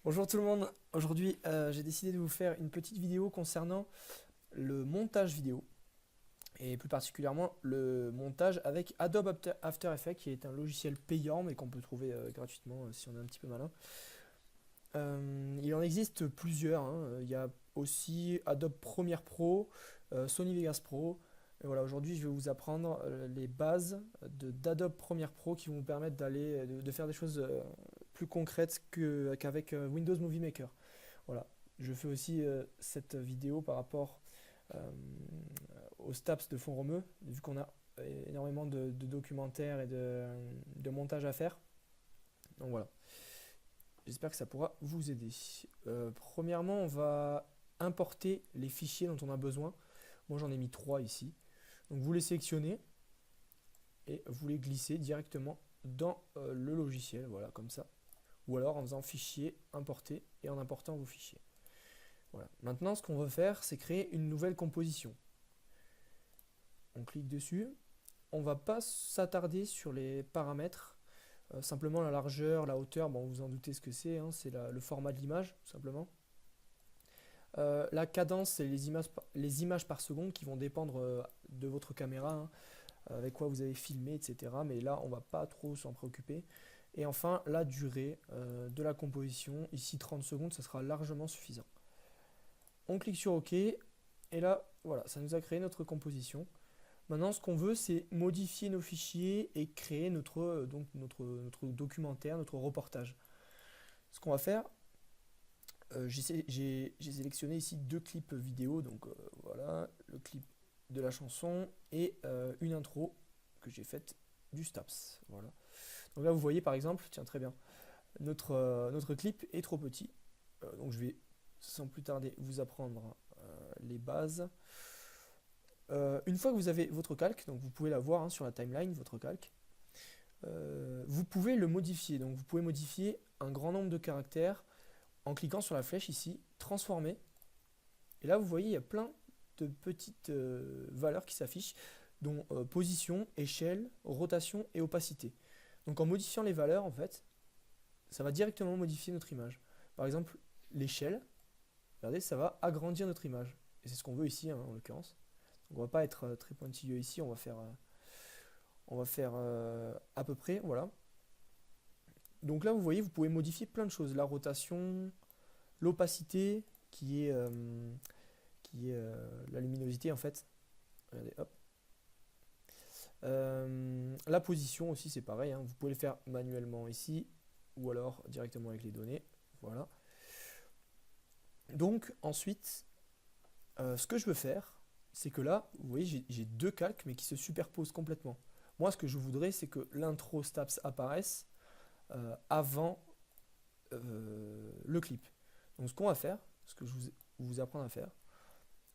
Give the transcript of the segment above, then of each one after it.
Bonjour tout le monde, aujourd'hui j'ai décidé de vous faire une petite vidéo concernant le montage vidéo et plus particulièrement le montage avec Adobe After Effects qui est un logiciel payant mais qu'on peut trouver gratuitement si on est un petit peu malin. Il en existe plusieurs, hein. Il y a aussi Adobe Premiere Pro, Sony Vegas Pro. Et voilà, aujourd'hui je vais vous apprendre les bases d'Adobe Premiere Pro qui vont vous permettre de faire des choses plus concrètes qu'avec Windows Movie Maker. Voilà, je fais aussi cette vidéo par rapport euh, aux STAPS de Font-Romeu, vu qu'on a énormément de documentaires et de montage à faire. Donc voilà. J'espère que ça pourra vous aider. Premièrement, on va importer les fichiers dont on a besoin. Moi, j'en ai mis 3 ici. Donc, vous les sélectionnez et vous les glissez directement dans le logiciel, voilà, comme ça. Ou alors en faisant fichier, importer et en important vos fichiers. Voilà. Maintenant, ce qu'on va faire, c'est créer une nouvelle composition. On clique dessus. On ne va pas s'attarder sur les paramètres. Simplement la largeur, la hauteur, bon, vous en doutez ce que c'est, hein, c'est le format de l'image, tout simplement. La cadence, c'est les images par seconde qui vont dépendre de votre caméra, hein, avec quoi vous avez filmé, etc. Mais là, on ne va pas trop s'en préoccuper. Et enfin, la durée de la composition, ici 30 secondes, ça sera largement suffisant. On clique sur OK, et là, voilà, ça nous a créé notre composition. Maintenant, ce qu'on veut, c'est modifier nos fichiers et créer notre documentaire, notre reportage. Ce qu'on va faire, j'ai sélectionné ici 2 clips vidéo, donc voilà, le clip de la chanson et une intro que j'ai faite du Staps. Voilà. Donc là, vous voyez par exemple, tiens, très bien, notre clip est trop petit. Donc je vais sans plus tarder vous apprendre les bases. Une fois que vous avez votre calque, donc vous pouvez la voir, hein, sur la timeline, votre calque, vous pouvez le modifier. Donc vous pouvez modifier un grand nombre de caractères en cliquant sur la flèche ici, transformer. Et là vous voyez, il y a plein de petites valeurs qui s'affichent, dont position, échelle, rotation et opacité. Donc en modifiant les valeurs, en fait, ça va directement modifier notre image. Par exemple, l'échelle, regardez, ça va agrandir notre image. Et c'est ce qu'on veut ici, hein, en l'occurrence. On va pas être très pointilleux ici, on va faire à peu près, voilà. Donc là, vous voyez, vous pouvez modifier plein de choses. La rotation, l'opacité, qui est la luminosité en fait. Regardez, hop. La position aussi, c'est pareil, hein. Vous pouvez le faire manuellement ici, ou alors directement avec les données. Voilà. Donc ensuite, ce que je veux faire, c'est que là, vous voyez, j'ai 2 calques, mais qui se superposent complètement. Moi, ce que je voudrais, c'est que l'intro Staps apparaisse avant le clip. Donc, ce qu'on va faire, ce que je vous apprends à faire,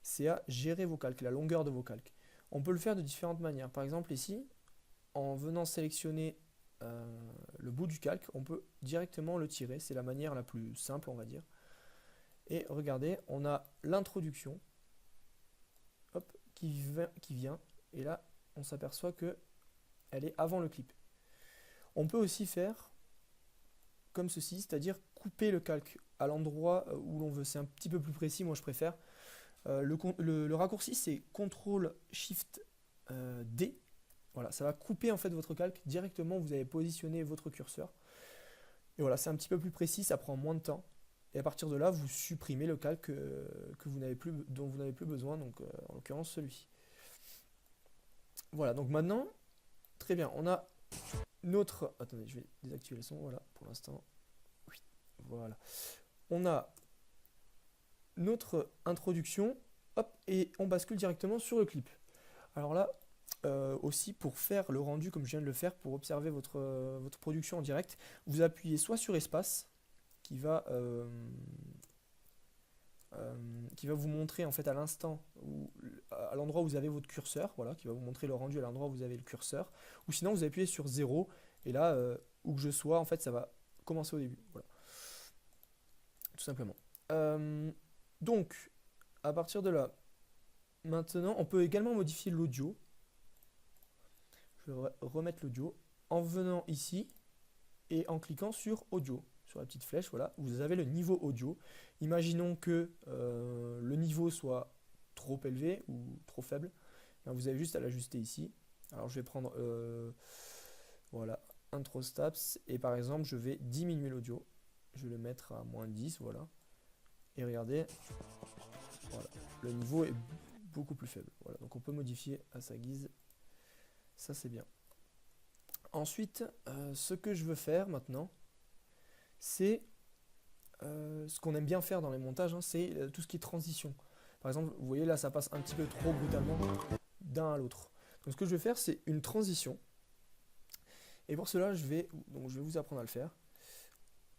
c'est à gérer vos calques, la longueur de vos calques. On peut le faire de différentes manières. Par exemple, ici, en venant sélectionner le bout du calque, on peut directement le tirer. C'est la manière la plus simple, on va dire. Et regardez, on a l'introduction, hop, qui vient, et là, on s'aperçoit que elle est avant le clip. On peut aussi faire comme ceci, c'est-à-dire couper le calque à l'endroit où l'on veut. C'est un petit peu plus précis, moi je préfère. Le raccourci, c'est CTRL SHIFT D. Voilà, ça va couper en fait votre calque directement où vous avez positionné votre curseur. Et voilà, c'est un petit peu plus précis, ça prend moins de temps. Et à partir de là, vous supprimez le calque dont vous n'avez plus besoin, donc en l'occurrence celui-ci. Voilà, donc maintenant, très bien, on a notre... Attendez, je vais désactiver le son, voilà, pour l'instant. Oui, voilà. On a notre introduction, hop, et on bascule directement sur le clip. Alors là, aussi pour faire le rendu comme je viens de le faire, pour observer votre production en direct, vous appuyez soit sur espace, qui va vous montrer en fait à l'instant, à l'endroit où vous avez votre curseur, voilà, qui va vous montrer le rendu à l'endroit où vous avez le curseur, ou sinon vous appuyez sur 0, et là, où que je sois, en fait, ça va commencer au début, voilà, tout simplement. Donc, à partir de là, maintenant, on peut également modifier l'audio. Je vais remettre l'audio en venant ici et en cliquant sur audio, sur la petite flèche, voilà, vous avez le niveau audio. Imaginons que le niveau soit trop élevé ou trop faible. Ben, vous avez juste à l'ajuster ici. Alors je vais prendre voilà, intro steps et par exemple je vais diminuer l'audio. Je vais le mettre à -10, voilà. Et regardez, voilà, le niveau est beaucoup plus faible. Voilà, donc on peut modifier à sa guise. Ça c'est bien. Ensuite, ce que je veux faire maintenant, c'est ce qu'on aime bien faire dans les montages, hein, c'est tout ce qui est transition. Par exemple, vous voyez là, ça passe un petit peu trop brutalement d'un à l'autre. Donc ce que je vais faire, c'est une transition. Et pour cela, je vais vous apprendre à le faire.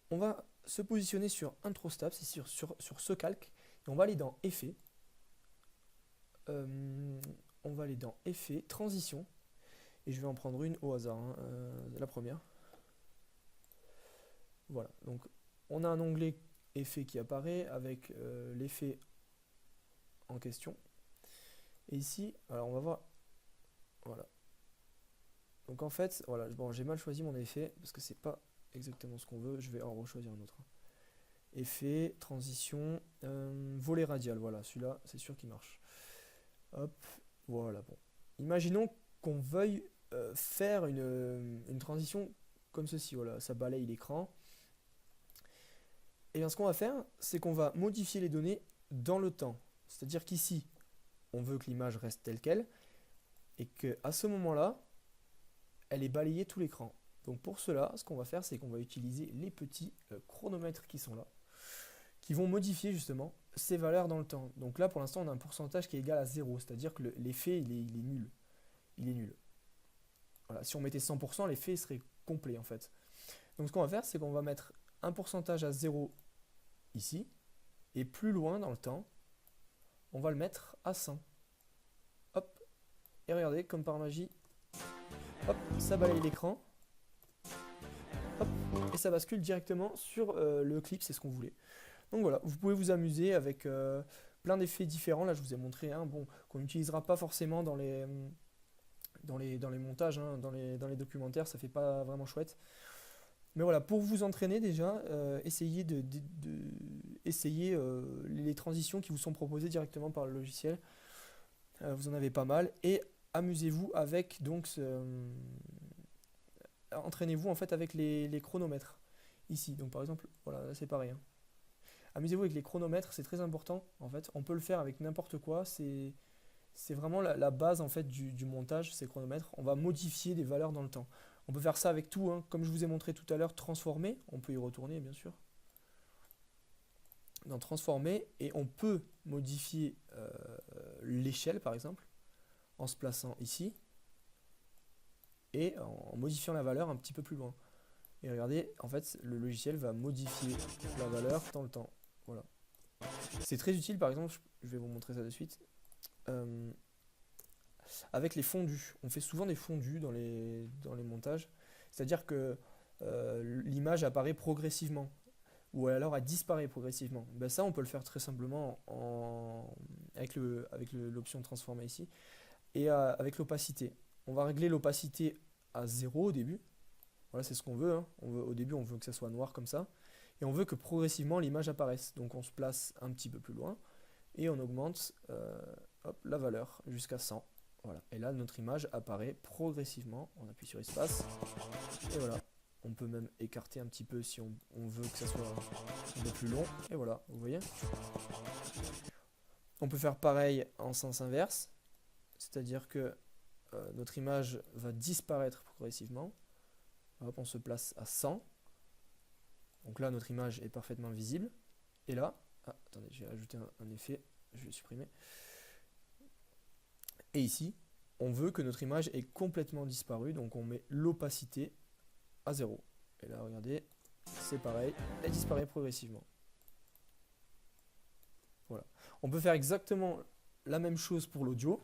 On va se positionner sur Intro Steps, c'est sur ce calque. Et on va aller dans Effets. On va aller dans Effets, Transition. Et je vais en prendre une au hasard, hein, la première. Voilà, donc on a un onglet effet qui apparaît avec l'effet en question. Et ici, alors on va voir, voilà. Donc en fait, voilà, bon, j'ai mal choisi mon effet parce que c'est pas exactement ce qu'on veut. Je vais en rechoisir un autre. Effet, transition, volet radial. Voilà, celui-là, c'est sûr qu'il marche. Hop, voilà. Bon, imaginons qu'on veuille faire une transition comme ceci. Voilà, ça balaye l'écran. Et bien ce qu'on va faire, c'est qu'on va modifier les données dans le temps. C'est-à-dire qu'ici, on veut que l'image reste telle qu'elle, et qu'à ce moment-là, elle est balayée tout l'écran. Donc pour cela, ce qu'on va faire, c'est qu'on va utiliser les petits chronomètres qui sont là, qui vont modifier justement ces valeurs dans le temps. Donc là, pour l'instant, on a un pourcentage qui est égal à 0, c'est-à-dire que l'effet, il est nul. Il est nul. Voilà, si on mettait 100%, l'effet serait complet en fait. Donc ce qu'on va faire, c'est qu'on va mettre un pourcentage à 0 ici, et plus loin dans le temps, on va le mettre à 100. Hop, et regardez, comme par magie, hop, ça balaye l'écran, hop, et ça bascule directement sur le clip, c'est ce qu'on voulait. Donc voilà, vous pouvez vous amuser avec plein d'effets différents. Là, je vous ai montré un, bon, qu'on n'utilisera pas forcément dans les montages, hein, dans les documentaires, ça fait pas vraiment chouette. Mais voilà, pour vous entraîner déjà, essayez les transitions qui vous sont proposées directement par le logiciel. Vous en avez pas mal. Et amusez-vous avec, donc, entraînez-vous en fait avec les chronomètres. Ici, donc par exemple, voilà, là c'est pareil. Hein. Amusez-vous avec les chronomètres, c'est très important. En fait, on peut le faire avec n'importe quoi. C'est vraiment la base en fait du montage, ces chronomètres. On va modifier des valeurs dans le temps. On peut faire ça avec tout, hein. Comme je vous ai montré tout à l'heure, transformer, on peut y retourner bien sûr. Dans transformer, et on peut modifier l'échelle par exemple, en se plaçant ici, et en modifiant la valeur un petit peu plus loin. Et regardez, en fait, le logiciel va modifier la valeur dans le temps. Voilà. C'est très utile, par exemple, je vais vous montrer ça de suite. Avec les fondus, on fait souvent des fondus dans les montages, c'est-à-dire que l'image apparaît progressivement, ou alors elle disparaît progressivement. Ben ça, on peut le faire très simplement avec l'option transformer ici, et avec l'opacité. On va régler l'opacité à 0 au début, voilà, c'est ce qu'on veut, hein. Au début, on veut que ça soit noir comme ça, et on veut que progressivement l'image apparaisse. Donc on se place un petit peu plus loin, et on augmente hop, la valeur jusqu'à 100. Voilà. Et là, notre image apparaît progressivement. On appuie sur espace. Et voilà. On peut même écarter un petit peu si on veut que ça soit un peu plus long. Et voilà, vous voyez. On peut faire pareil en sens inverse. C'est-à-dire que notre image va disparaître progressivement. Hop, on se place à 100. Donc là, notre image est parfaitement visible. Et là, attendez, j'ai ajouté un effet. Je vais le supprimer. Et ici, on veut que notre image ait complètement disparu, donc on met l'opacité à 0. Et là, regardez, c'est pareil, elle disparaît progressivement. Voilà. On peut faire exactement la même chose pour l'audio.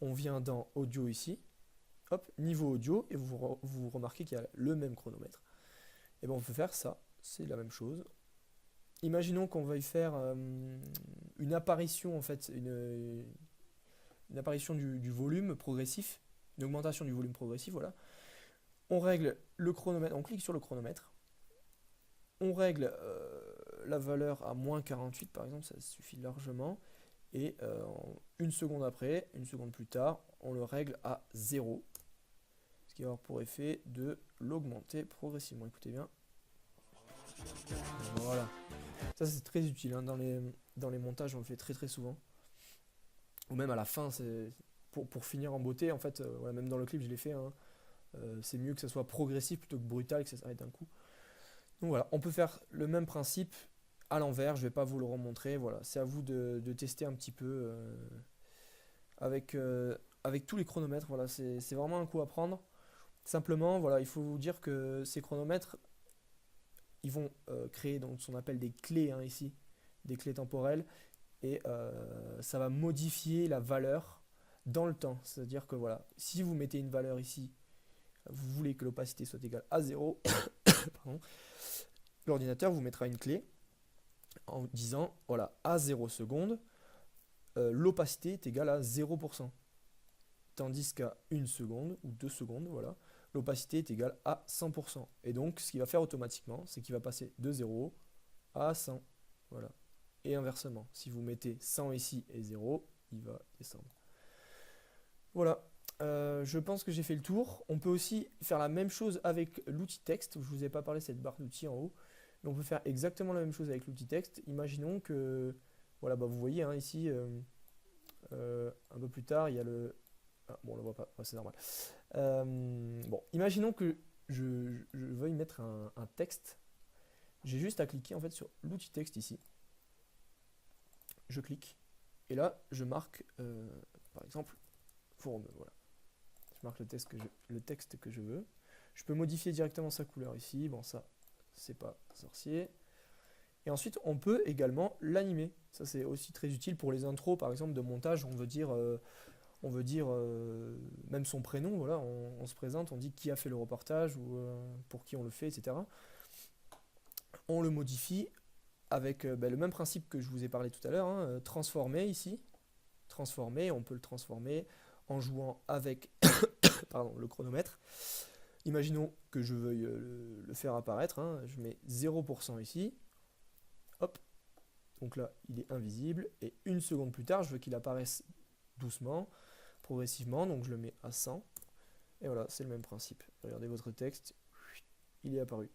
On vient dans Audio ici, hop, niveau audio, et vous remarquez qu'il y a le même chronomètre. Et bien on peut faire ça, c'est la même chose. Imaginons qu'on veuille faire une apparition, en fait, une apparition du volume progressif, une augmentation du volume progressif, voilà. On règle le chronomètre, on clique sur le chronomètre, On règle la valeur à moins 48 par exemple, ça suffit largement. Et une seconde après, une seconde plus tard, on le règle à 0. Ce qui va avoir pour effet de l'augmenter progressivement. Écoutez bien. Voilà. Ça c'est très utile hein, dans les montages, on le fait très très souvent. Ou même à la fin, c'est pour finir en beauté. En fait, voilà, même dans le clip, je l'ai fait. Hein. C'est mieux que ça soit progressif plutôt que brutal, que ça s'arrête d'un coup. Donc voilà, on peut faire le même principe à l'envers. Je ne vais pas vous le remontrer. Voilà, c'est à vous de tester un petit peu avec tous les chronomètres. Voilà, c'est vraiment un coup à prendre. Simplement, voilà, il faut vous dire que ces chronomètres, ils vont créer donc ce qu'on appelle des clés hein, ici, des clés temporelles, et ça va modifier la valeur dans le temps. C'est-à-dire que voilà, si vous mettez une valeur ici, vous voulez que l'opacité soit égale à 0, l'ordinateur vous mettra une clé en disant voilà, à 0 secondes, l'opacité est égale à 0%. Tandis qu'à 1 seconde ou 2 secondes, voilà, l'opacité est égale à 100%. Et donc, ce qu'il va faire automatiquement, c'est qu'il va passer de 0 à 100. Voilà. Et inversement, si vous mettez 100 ici et 0, il va descendre. Voilà. Je pense que j'ai fait le tour. On peut aussi faire la même chose avec l'outil texte. Je ne vous ai pas parlé de cette barre d'outils en haut. Mais on peut faire exactement la même chose avec l'outil texte. Imaginons que, voilà, bah vous voyez hein, ici, un peu plus tard, il y a le... Ah, bon, on ne le voit pas, c'est normal. Bon, imaginons que je veuille mettre un texte. J'ai juste à cliquer en fait sur l'outil texte ici. Je clique. Et là, je marque, par exemple, forum. Voilà. Je marque le texte que je veux. Je peux modifier directement sa couleur ici. Bon, ça, c'est pas sorcier. Et ensuite, on peut également l'animer. Ça, c'est aussi très utile pour les intros, par exemple, de montage. On veut dire même son prénom. Voilà, on se présente, on dit qui a fait le reportage ou pour qui on le fait, etc. On le modifie avec le même principe que je vous ai parlé tout à l'heure. Hein, transformer ici. Transformer, on peut le transformer en jouant avec pardon, le chronomètre. Imaginons que je veuille le faire apparaître. Hein, je mets 0% ici. Hop. Donc là, il est invisible. Et une seconde plus tard, je veux qu'il apparaisse doucement, progressivement. Donc je le mets à 100. Et voilà, c'est le même principe. Regardez votre texte. Il est apparu.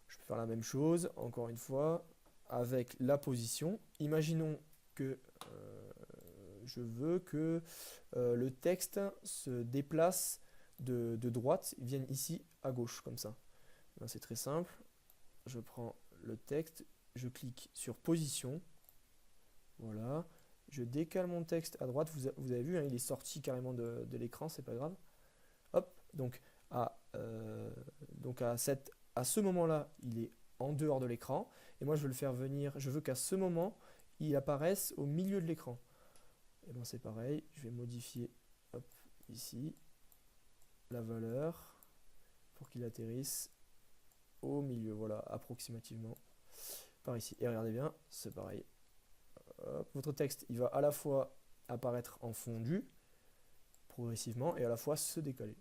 Je peux faire la même chose, encore une fois, avec la position. Imaginons que je veux que le texte se déplace de droite, il vienne ici à gauche, comme ça. C'est très simple. Je prends le texte, je clique sur position. Voilà. Je décale mon texte à droite. Vous avez vu, hein, il est sorti carrément de l'écran, c'est pas grave. Hop, donc à ce moment-là, il est en dehors de l'écran. Et moi, je veux le faire venir, je veux qu'à ce moment, il apparaisse au milieu de l'écran. Et bien c'est pareil, je vais modifier hop, ici la valeur pour qu'il atterrisse au milieu, voilà, approximativement par ici. Et regardez bien, c'est pareil. Hop, votre texte, il va à la fois apparaître en fondu progressivement et à la fois se décaler.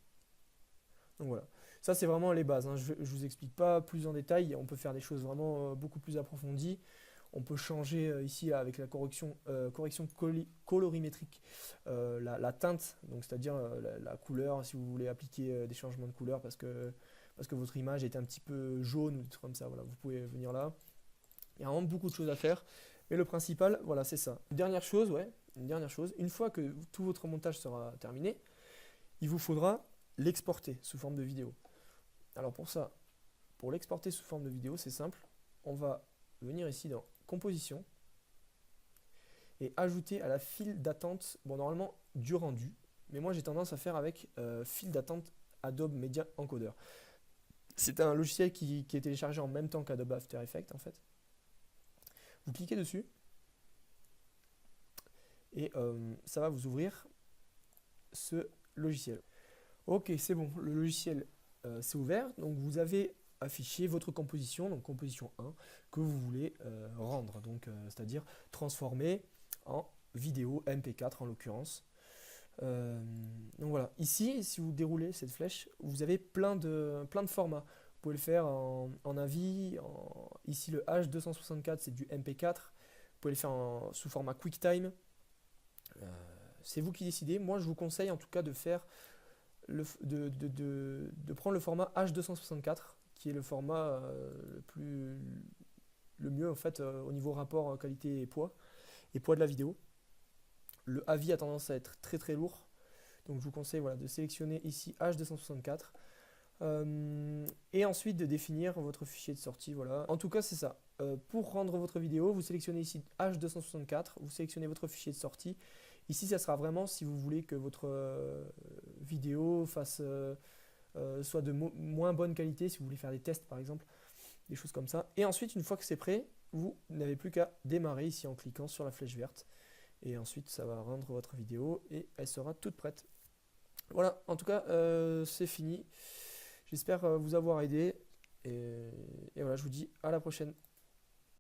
Donc voilà, ça c'est vraiment les bases, hein. Je ne vous explique pas plus en détail, on peut faire des choses vraiment beaucoup plus approfondies. On peut changer ici avec la correction colorimétrique la teinte, donc c'est-à-dire la couleur, si vous voulez appliquer des changements de couleur parce que votre image est un petit peu jaune ou des trucs comme ça. Voilà, vous pouvez venir là. Il y a vraiment beaucoup de choses à faire, mais le principal, voilà, c'est ça. Une dernière chose, une fois que tout votre montage sera terminé, il vous faudra l'exporter sous forme de vidéo. Alors pour ça, pour l'exporter sous forme de vidéo, c'est simple. On va venir ici dans composition et ajouter à la file d'attente, bon normalement du rendu, mais moi j'ai tendance à faire avec file d'attente Adobe Media Encoder. C'est un logiciel qui est téléchargé en même temps qu'Adobe After Effects en fait. Vous cliquez dessus et ça va vous ouvrir ce logiciel. Ok, c'est bon, le logiciel s'est ouvert, donc vous avez affiché votre composition, donc composition 1, que vous voulez rendre, donc c'est-à-dire transformer en vidéo MP4 en l'occurrence. Donc voilà, ici, si vous déroulez cette flèche, vous avez plein de formats. pouvez le faire en AVI, ici le H264 c'est du MP4, vous pouvez le faire sous format QuickTime. C'est vous qui décidez. Moi je vous conseille en tout cas de faire de prendre le format H264 qui est le format le mieux en fait au niveau rapport qualité et poids de la vidéo. Le AVI a tendance à être très très lourd, donc je vous conseille voilà, de sélectionner ici H264 et ensuite de définir votre fichier de sortie. Voilà. En tout cas c'est ça. Pour rendre votre vidéo, vous sélectionnez ici H264, vous sélectionnez votre fichier de sortie. Ici ça sera vraiment si vous voulez que votre vidéo soit de moins bonne qualité, si vous voulez faire des tests par exemple, des choses comme ça. Et ensuite une fois que c'est prêt, vous n'avez plus qu'à démarrer ici en cliquant sur la flèche verte. Et ensuite ça va rendre votre vidéo et elle sera toute prête. Voilà, en tout cas c'est fini. J'espère vous avoir aidé et voilà, je vous dis à la prochaine.